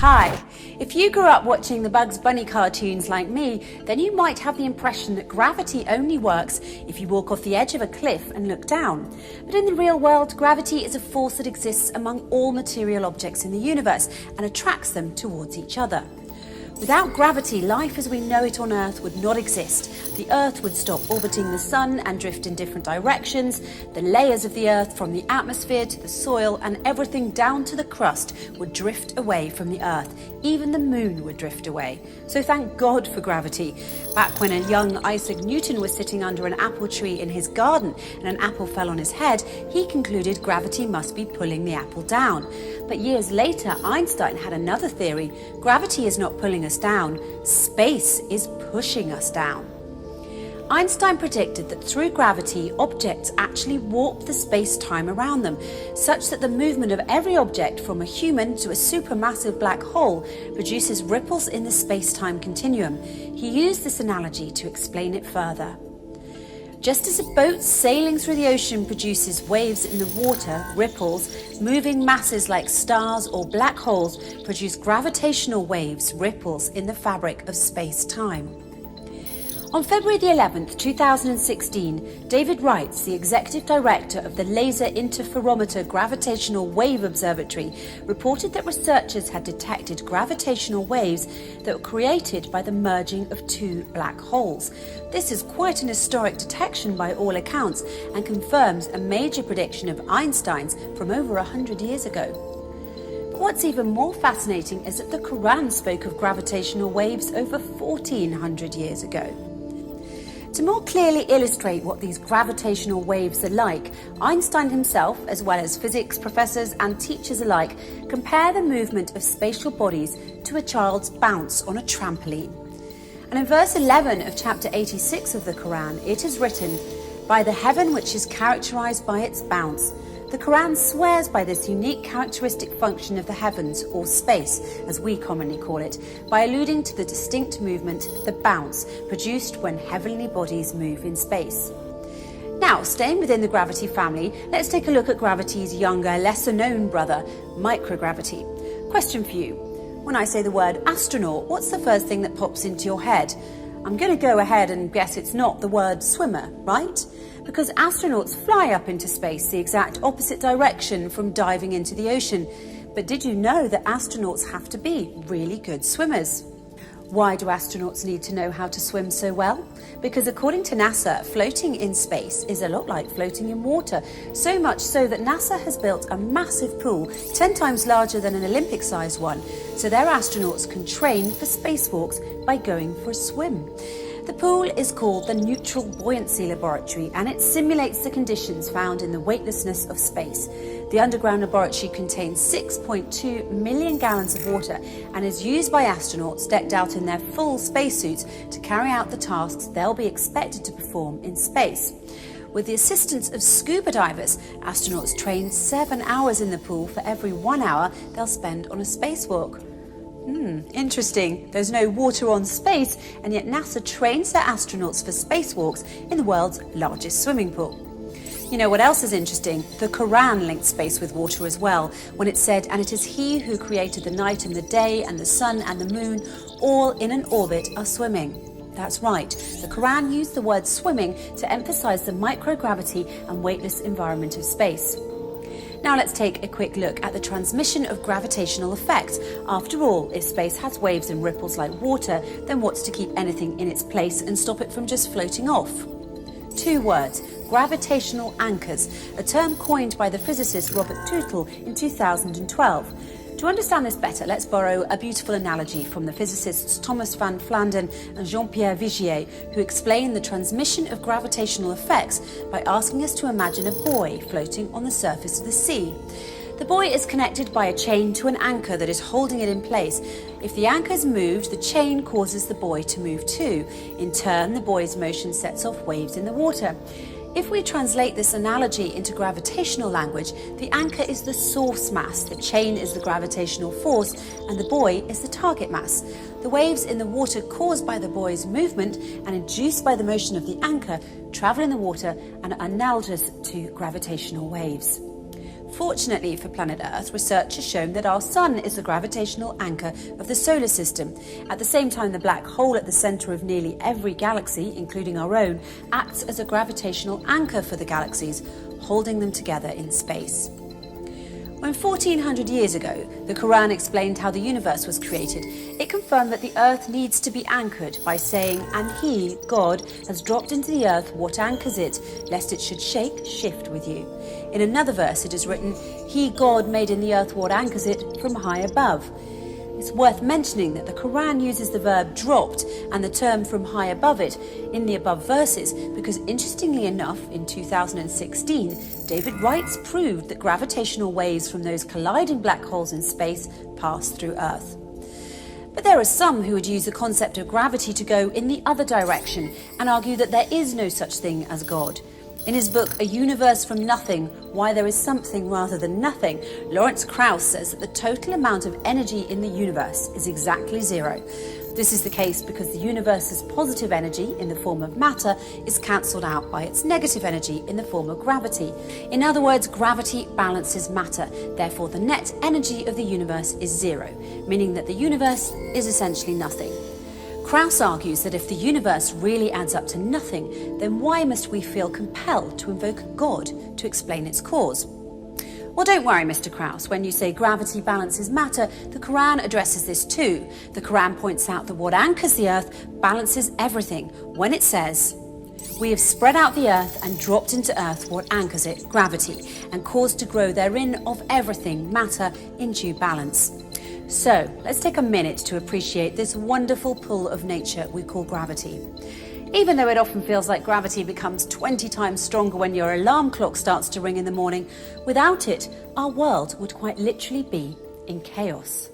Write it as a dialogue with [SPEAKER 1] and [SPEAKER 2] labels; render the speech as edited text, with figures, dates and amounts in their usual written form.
[SPEAKER 1] Hi! If you grew up watching the Bugs Bunny cartoons like me, then you might have the impression that gravity only works if you walk off the edge of a cliff and look down. But in the real world, gravity is a force that exists among all material objects in the universe and attracts them towards each other. Without gravity, life as we know it on Earth would not exist. The Earth would stop orbiting the Sun and drift in different directions. The layers of the Earth, from the atmosphere to the soil and everything down to the crust, would drift away from the Earth. Even the Moon would drift away. So thank God for gravity. Back when a young Isaac Newton was sitting under an apple tree in his garden and an apple fell on his head, he concluded gravity must be pulling the apple down. But years later, Einstein had another theory. Gravity is not pulling us down, space is pushing us down. Einstein predicted that through gravity, objects actually warp the space-time around them, such that the movement of every object from a human to a supermassive black hole produces ripples in the space-time continuum. He used this analogy to explain it further. Just as a boat sailing through the ocean produces waves in the water, ripples, moving masses like stars or black holes produce gravitational waves, ripples in the fabric of space-time. On February the 11th, 2016, David Reitz, the executive director of the Laser Interferometer Gravitational Wave Observatory, reported that researchers had detected gravitational waves that were created by the merging of two black holes. This is quite an historic detection by all accounts and confirms a major prediction of Einstein's from over 100 years ago. But what's even more fascinating is that the Quran spoke of gravitational waves over 1400 years ago. To more clearly illustrate what these gravitational waves are like, Einstein himself, as well as physics professors and teachers alike, compare the movement of spatial bodies to a child's bounce on a trampoline. And in verse 11 of chapter 86 of the Quran, it is written, "By the heaven which is characterized by its bounce." The Quran swears by this unique characteristic function of the heavens, or space, as we commonly call it, by alluding to the distinct movement, the bounce, produced when heavenly bodies move in space. Now, staying within the gravity family, let's take a look at gravity's younger, lesser-known brother, microgravity. Question for you. When I say the word astronaut, what's the first thing that pops into your head? I'm going to go ahead and guess it's not the word swimmer, right? Because astronauts fly up into space the exact opposite direction from diving into the ocean. But did you know that astronauts have to be really good swimmers? Why do astronauts need to know how to swim so well? Because according to NASA, floating in space is a lot like floating in water. So much so that NASA has built a massive pool, 10 times larger than an Olympic-sized one, so their astronauts can train for spacewalks by going for a swim. The pool is called the Neutral Buoyancy Laboratory, and it simulates the conditions found in the weightlessness of space. The underground laboratory contains 6.2 million gallons of water and is used by astronauts decked out in their full spacesuits to carry out the tasks they'll be expected to perform in space. With the assistance of scuba divers, astronauts train 7 hours in the pool for every 1 hour they'll spend on a spacewalk. Interesting. There's no water on space, and yet NASA trains their astronauts for spacewalks in the world's largest swimming pool. You know what else is interesting? The Quran linked space with water as well, when it said, "And it is He who created the night and the day, and the sun and the moon, all in an orbit are swimming." That's right. The Quran used the word swimming to emphasize the microgravity and weightless environment of space. Now let's take a quick look at the transmission of gravitational effects. After all, if space has waves and ripples like water, then what's to keep anything in its place and stop it from just floating off? 2 words: gravitational anchors, a term coined by the physicist Robert Tootle in 2012. To understand this better, let's borrow a beautiful analogy from the physicists Thomas van Flandern and Jean-Pierre Vigier, who explain the transmission of gravitational effects by asking us to imagine a buoy floating on the surface of the sea. The buoy is connected by a chain to an anchor that is holding it in place. If the anchor is moved, the chain causes the buoy to move too. In turn, the buoy's motion sets off waves in the water. If we translate this analogy into gravitational language, the anchor is the source mass, the chain is the gravitational force, and the buoy is the target mass. The waves in the water caused by the buoy's movement and induced by the motion of the anchor travel in the water and are analogous to gravitational waves. Fortunately for planet Earth, research has shown that our Sun is the gravitational anchor of the solar system. At the same time, the black hole at the centre of nearly every galaxy, including our own, acts as a gravitational anchor for the galaxies, holding them together in space. When 1400 years ago, the Quran explained how the universe was created, it confirmed that the earth needs to be anchored by saying, "And he, God, has dropped into the earth what anchors it, lest it should shift with you." In another verse it is written, "He, God, made in the earth what anchors it from high above." It's worth mentioning that the Quran uses the verb dropped and the term from high above it in the above verses because, interestingly enough, in 2016, David Wrights proved that gravitational waves from those colliding black holes in space pass through Earth. But there are some who would use the concept of gravity to go in the other direction and argue that there is no such thing as God. In his book, A Universe from Nothing, Why There Is Something Rather Than Nothing, Lawrence Krauss says that the total amount of energy in the universe is exactly zero. This is the case because the universe's positive energy in the form of matter is cancelled out by its negative energy in the form of gravity. In other words, gravity balances matter. Therefore, the net energy of the universe is zero, meaning that the universe is essentially nothing. Krauss argues that if the universe really adds up to nothing, then why must we feel compelled to invoke God to explain its cause? Well, don't worry, Mr. Krauss. When you say gravity balances matter, the Quran addresses this too. The Quran points out that what anchors the earth balances everything when it says, "We have spread out the earth and dropped into earth what anchors it, gravity, and caused to grow therein of everything, matter, in due balance." So, let's take a minute to appreciate this wonderful pull of nature we call gravity. Even though it often feels like gravity becomes 20 times stronger when your alarm clock starts to ring in the morning, without it, our world would quite literally be in chaos.